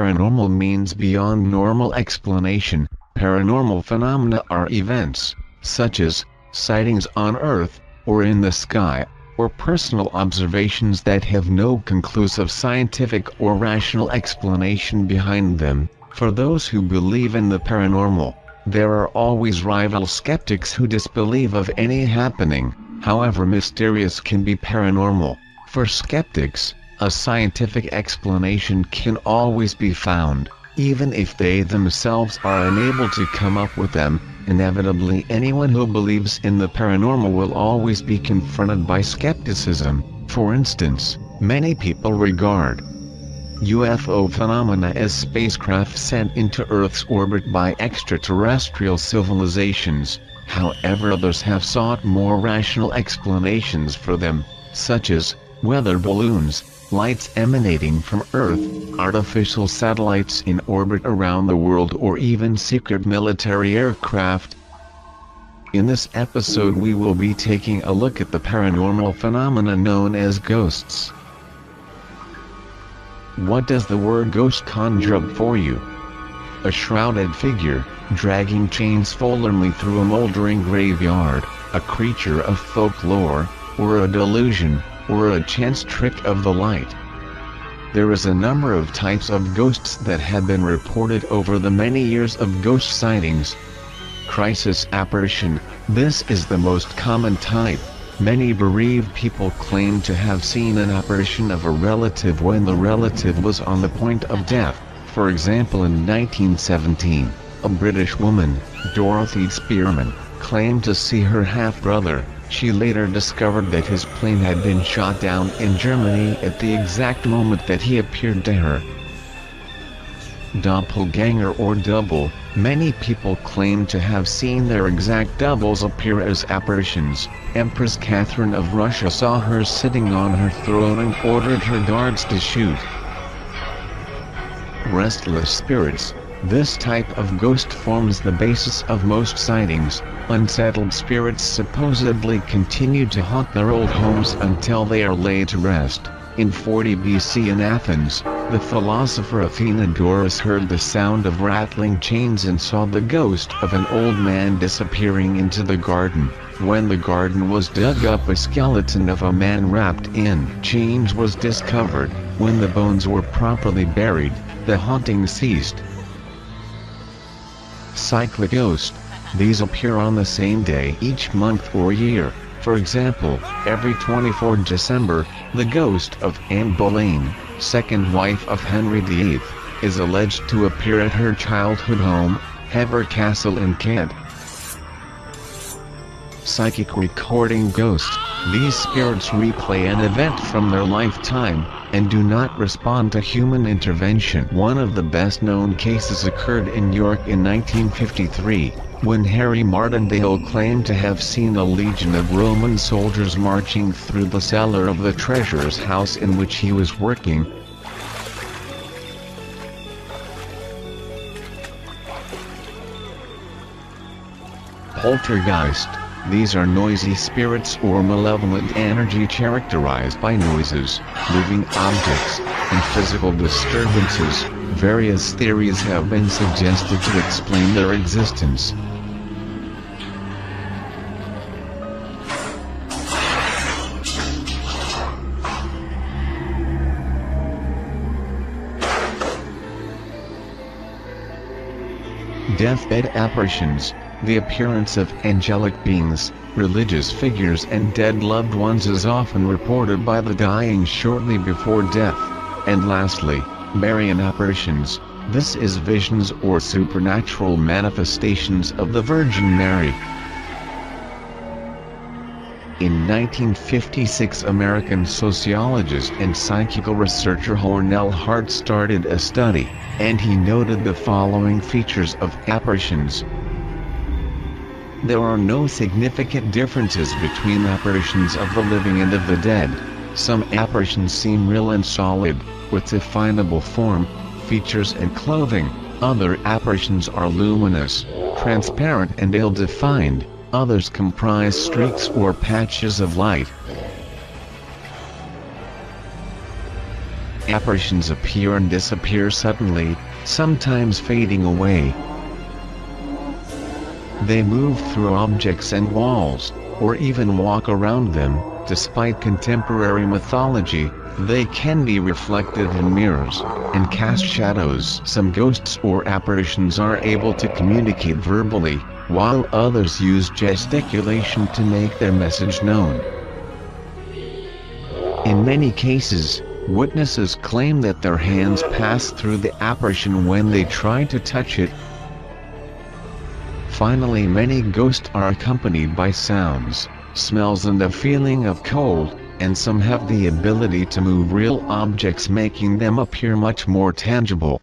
paranormal means beyond normal explanation. Paranormal phenomena are events, such as sightings on Earth, or in the sky, or personal observations that have no conclusive scientific or rational explanation behind them. For those who believe in the paranormal, there are always rival skeptics who disbelieve of any happening, however mysterious, can be paranormal. For skeptics, a scientific explanation can always be found, even if they themselves are unable to come up with them. Inevitably, anyone who believes in the paranormal will always be confronted by skepticism. For instance, many people regard UFO phenomena as spacecraft sent into Earth's orbit by extraterrestrial civilizations. However, others have sought more rational explanations for them, such as weather balloons, lights emanating from Earth, artificial satellites in orbit around the world, or even secret military aircraft. In this episode we will be taking a look at the paranormal phenomena known as ghosts. What does the word ghost conjure up for you? A shrouded figure, dragging chains forlornly through a moldering graveyard, a creature of folklore, or a delusion, or a chance trick of the light? There is a number of types of ghosts that have been reported over the many years of ghost sightings. Crisis apparition, this is the most common type. Many bereaved people claim to have seen an apparition of a relative when the relative was on the point of death. For example, in 1917, a British woman, Dorothy Spearman, claimed to see her half-brother. She later discovered that his plane had been shot down in Germany at the exact moment that he appeared to her. Doppelganger or double, many people claim to have seen their exact doubles appear as apparitions. Empress Catherine of Russia saw her sitting on her throne and ordered her guards to shoot. Restless spirits, this type of ghost forms the basis of most sightings. Unsettled spirits supposedly continue to haunt their old homes until they are laid to rest. In 40 BC in Athens, the philosopher Athenodorus heard the sound of rattling chains and saw the ghost of an old man disappearing into the garden. When the garden was dug up, a skeleton of a man wrapped in chains was discovered. When the bones were properly buried, the haunting ceased. Cyclic ghost. These appear on the same day each month or year. For example, every 24 December, the ghost of Anne Boleyn, second wife of Henry VIII, is alleged to appear at her childhood home, Hever Castle in Kent. Psychic recording ghosts. These spirits replay an event from their lifetime, and do not respond to human intervention. One of the best-known cases occurred in York in 1953, when Harry Martindale claimed to have seen a legion of Roman soldiers marching through the cellar of the treasurer's house in which he was working. Poltergeist. These are noisy spirits or malevolent energy characterized by noises, moving objects, and physical disturbances. Various theories have been suggested to explain their existence. Deathbed apparitions. The appearance of angelic beings, religious figures and dead loved ones is often reported by the dying shortly before death. And lastly, Marian apparitions. This is visions or supernatural manifestations of the Virgin Mary. In 1956, American sociologist and psychical researcher Hornell Hart started a study, and he noted the following features of apparitions. There are no significant differences between apparitions of the living and of the dead. Some apparitions seem real and solid, with definable form, features and clothing. Other apparitions are luminous, transparent and ill-defined. Others comprise streaks or patches of light. Apparitions appear and disappear suddenly, sometimes fading away. They move through objects and walls, or even walk around them. Despite contemporary mythology, they can be reflected in mirrors and cast shadows. Some ghosts or apparitions are able to communicate verbally, while others use gesticulation to make their message known. In many cases, witnesses claim that their hands pass through the apparition when they try to touch it. Finally, many ghosts are accompanied by sounds, smells and a feeling of cold, and some have the ability to move real objects, making them appear much more tangible.